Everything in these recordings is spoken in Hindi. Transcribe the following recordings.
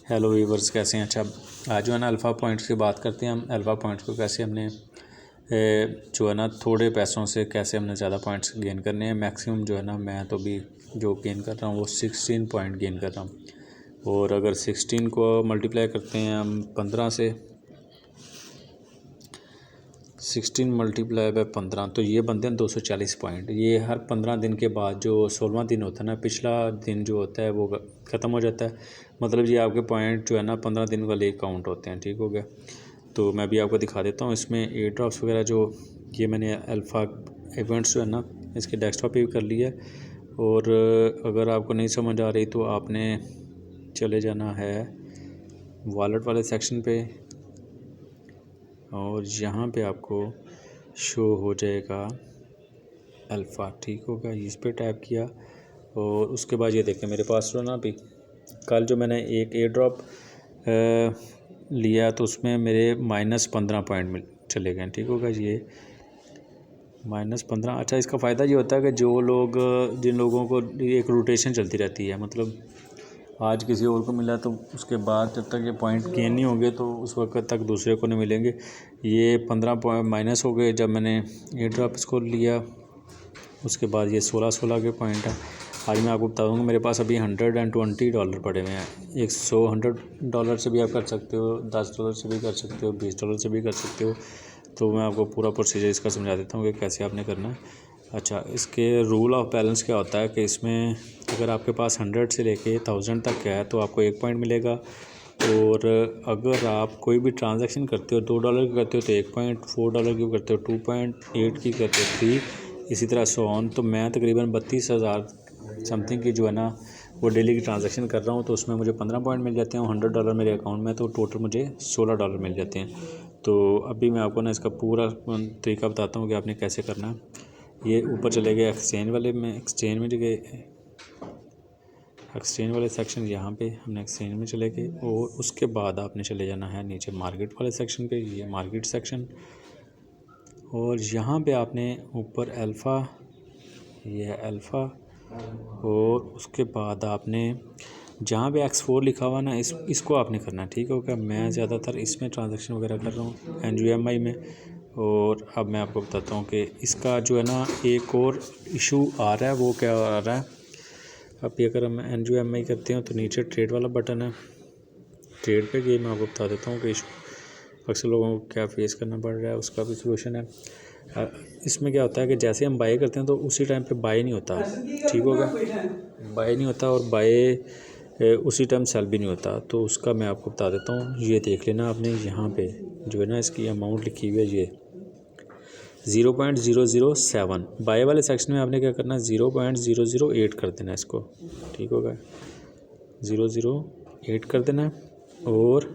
हेलो व्यूवर्स, कैसे हैं? अच्छा, आज जो है ना अल्फ़ा पॉइंट्स की बात करते हैं हम। अल्फ़ा पॉइंट्स को कैसे हमने जो है ना थोड़े पैसों से कैसे हमने ज़्यादा पॉइंट्स गेन करने हैं। मैक्सिमम जो है ना मैं तो भी जो गेन कर रहा हूँ वो 16 पॉइंट गेन कर रहा हूँ। और अगर 16 को मल्टीप्लाई करते हैं हम 15 से, 16 मल्टीप्लाई बाय 15 तो ये बनते हैं 240 पॉइंट। ये हर 15 दिन के बाद जो 16वां दिन होता है ना, पिछला दिन जो होता है वो ख़त्म हो जाता है। मतलब ये आपके पॉइंट जो है ना 15 दिन वाले काउंट होते हैं। ठीक हो गया? तो मैं भी आपको दिखा देता हूँ इसमें एयर ड्रॉप्स वगैरह जो ये मैंने अल्फ़ा इवेंट्स जो है ना इसके डेस्कटॉप पे भी कर लिया है। और अगर आपको नहीं समझ आ रही तो आपने चले जाना है वॉलेट वाले सेक्शन पे और यहाँ पे आपको शो हो जाएगा अल्फ़ा। ठीक होगा? इस पर टैप किया और उसके बाद ये देखें मेरे पास जो ना अभी कल जो मैंने एक एयर ड्रॉप लिया तो उसमें मेरे -15 पॉइंट चले गए। ठीक होगा? ये -15। अच्छा, इसका फ़ायदा ये होता है कि जो लोग जिन लोगों को एक रोटेशन चलती रहती है, मतलब आज किसी और को मिला तो उसके बाद जब तक ये पॉइंट गेन नहीं होंगे तो उस वक्त तक दूसरे को नहीं मिलेंगे। ये 15 पॉइंट माइनस हो गए जब मैंने एयर ड्रॉप इसको लिया। उसके बाद ये 16 के पॉइंट है। आज मैं आपको बता दूँगा मेरे पास अभी $120 पड़े हुए हैं। $100 से भी आप कर सकते हो, $10 से भी कर सकते हो, $20 से भी कर सकते हो। तो मैं आपको पूरा प्रोसीजर इसका समझा देता हूँ कि कैसे आपने करना है। अच्छा, इसके रूल ऑफ बैलेंस क्या होता है कि इसमें अगर आपके पास 100 से लेके 1000 तक है तो आपको 1 पॉइंट मिलेगा। और अगर आप कोई भी ट्रांजैक्शन करते हो $2 की करते हो तो 1 पॉइंट, $4 की करते हो 2.8 की करते हो 3, इसी तरह सो ऑन। तो मैं तकरीबन 32,000 समथिंग की जो है ना वो डेली की ट्रांजैक्शन कर रहा हूँ तो उसमें मुझे 15 पॉइंट मिल जाते हैं। $100 मेरे अकाउंट में तो टोटल मुझे $16 मिल जाते हैं। तो अभी मैं आपको ना इसका पूरा तरीका बताता हूँ कि आपने कैसे करना है। ये ऊपर चले गए एक्सचेंज वाले में, एक्सचेंज में गए, एक्सचेंज वाले सेक्शन यहाँ पे हमने एक्सचेंज में चले गए। और उसके बाद आपने चले जाना है नीचे मार्केट वाले सेक्शन पे, ये मार्केट सेक्शन। और यहाँ पे आपने ऊपर अल्फ़ा, ये है अल्फ़ा। और उसके बाद आपने जहाँ पे X4 लिखा हुआ ना इसको आपने करना है। ठीक होगा? मैं ज़्यादातर इसमें ट्रांजैक्शन वगैरह कर रहा हूँ NUMI में। और अब मैं आपको बताता हूँ कि इसका जो है ना एक और इशू आ रहा है। वो क्या आ रहा है? अभी अगर हम NUMI करते हैं तो नीचे ट्रेड वाला बटन है, ट्रेड पे गए। मैं आपको बता देता हूँ कि इशू अक्सर लोगों को क्या फेस करना पड़ रहा है, उसका भी सोल्यूशन है। इसमें क्या होता है कि जैसे हम बाय करते हैं तो उसी टाइम पे बाय नहीं होता। ठीक होगा? बाय नहीं होता और बाय उसी टाइम सेल भी नहीं होता। तो उसका मैं आपको बता देता हूँ। ये देख लेना आपने, यहाँ पे जो है ना इसकी अमाउंट लिखी हुई है ये 0.007। बाय वाले सेक्शन में आपने क्या करना है 0.008 कर देना इसको। ठीक होगा? 008 कर देना है। और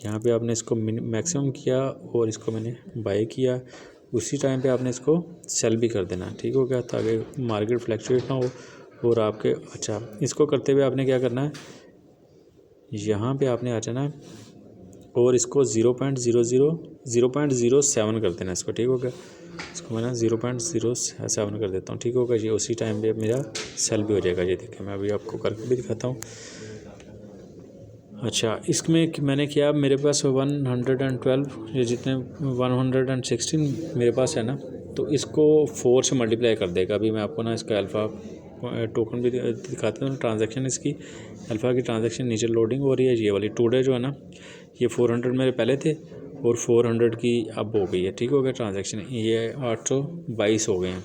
यहाँ पे आपने इसको मैक्सिमम किया और इसको मैंने बाय किया, उसी टाइम पे आपने इसको सेल भी कर देना। ठीक हो गया? ताकि मार्केट फ्लैक्चुएट ना हो और आपके। अच्छा, इसको करते हुए आपने क्या करना है, यहाँ पे आपने आ जाना है और इसको 0.07 कर देना इसको। ठीक हो गया? इसको मैं ना 0.07 कर देता हूँ। ठीक होगा? ये उसी टाइम पे मेरा सेल भी हो जाएगा। ये देखिए मैं अभी आपको करके भी दिखाता हूँ। अच्छा, इसमें मैंने किया, मेरे पास 112 ये जितने 116 मेरे पास है ना, तो इसको 4 से मल्टीप्लाई कर देगा। अभी मैं आपको ना इसका अल्फ़ा टोकन भी दिखाता हूँ। ट्रांजैक्शन इसकी अल्फ़ा की ट्रांजैक्शन नीचे लोडिंग हो रही है। ये वाली टुडे जो है ना ये 400 मेरे पहले थे और 400 की अब हो गई है। ठीक हो गया? ट्रांजैक्शन ये 822 हो गए हैं।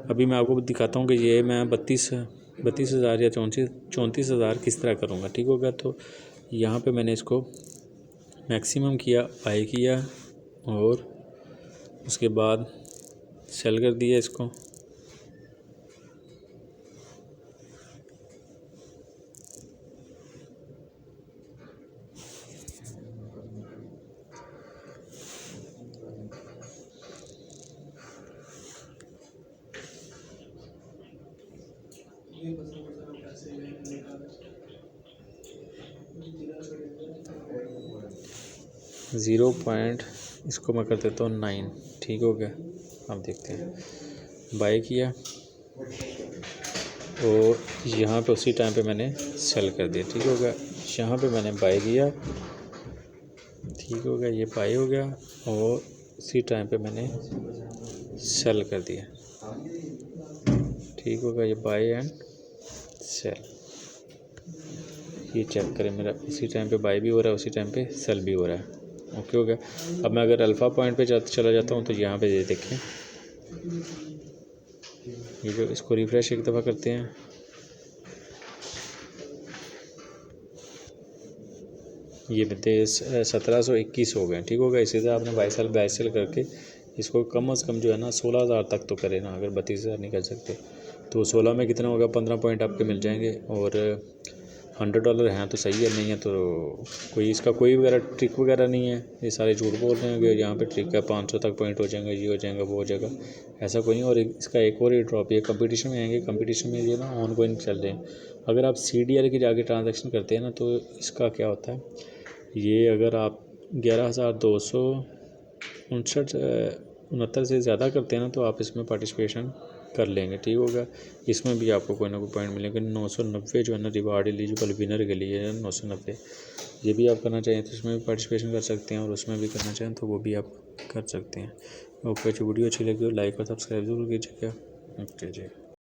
अभी मैं आपको दिखाता हूँ कि ये मैं 32,000 या 34,000 किस तरह करूँगा। ठीक होगा? तो यहाँ पे मैंने इसको मैक्सिमम किया, बाय किया और उसके बाद सेल कर दिया इसको। ज़ीरो पॉइंट इसको मैं कर देता हूँ 9। ठीक हो गया? अब देखते हैं, बाय किया और यहाँ पे उसी टाइम पे मैंने सेल कर दिया। ठीक हो गया? यहाँ पे मैंने बाय किया, ठीक हो गया, ये बाय हो गया और इसी टाइम पे मैंने सेल कर दिया, ठीक होगा, ये बाय एंड सेल। ये चेक करें, मेरा उसी टाइम पे बाय भी हो रहा है, उसी टाइम पे सेल भी हो रहा है, ओके हो गया। अब मैं अगर अल्फ़ा पॉइंट पे चला जाता हूँ तो यहाँ पे ये देखें, ये जो इसको रिफ़्रेश एक दफ़ा करते हैं, ये बनते 1721 हो गए, ठीक हो गया। इसी तरह आपने बाई सेल करके इसको कम से कम जो है ना 16,000 तक तो करें ना, अगर 32,000 नहीं कर सकते तो 16 में कितना होगा, 15 पॉइंट आपके मिल जाएंगे। और $100 हैं तो सही है, नहीं है तो कोई इसका कोई वगैरह ट्रिक वगैरह नहीं है, ये सारे झूठ बोल रहे हैं कि यहाँ पे ट्रिक है, 500 तक पॉइंट हो जाएंगे, ये हो जाएगा, वो हो जाएगा, ऐसा कोई नहीं। और इसका एक और ही ड्रॉप, ये कंपटीशन में आएंगे, कंपटीशन में ये ना ऑन गोइंग चल रहे हैं। अगर आप CDR की जाके ट्रांजेक्शन करते हैं ना तो इसका क्या होता है, ये अगर आप 11,269 से ज़्यादा करते हैं ना तो आप इसमें पार्टिसिपेशन कर लेंगे, ठीक होगा। इसमें भी आपको कोई ना कोई पॉइंट मिलेंगे। 990 जो है ना रिवार्ड एलिजिबल विनर के लिए है 990, ये भी आप करना चाहें तो इसमें भी पार्टिसिपेशन कर सकते हैं, और उसमें भी करना चाहें तो वो भी आप कर सकते हैं। ओके, जो वीडियो अच्छी लगी हो लाइक और सब्सक्राइब जरूर कीजिएगा। ओके जी।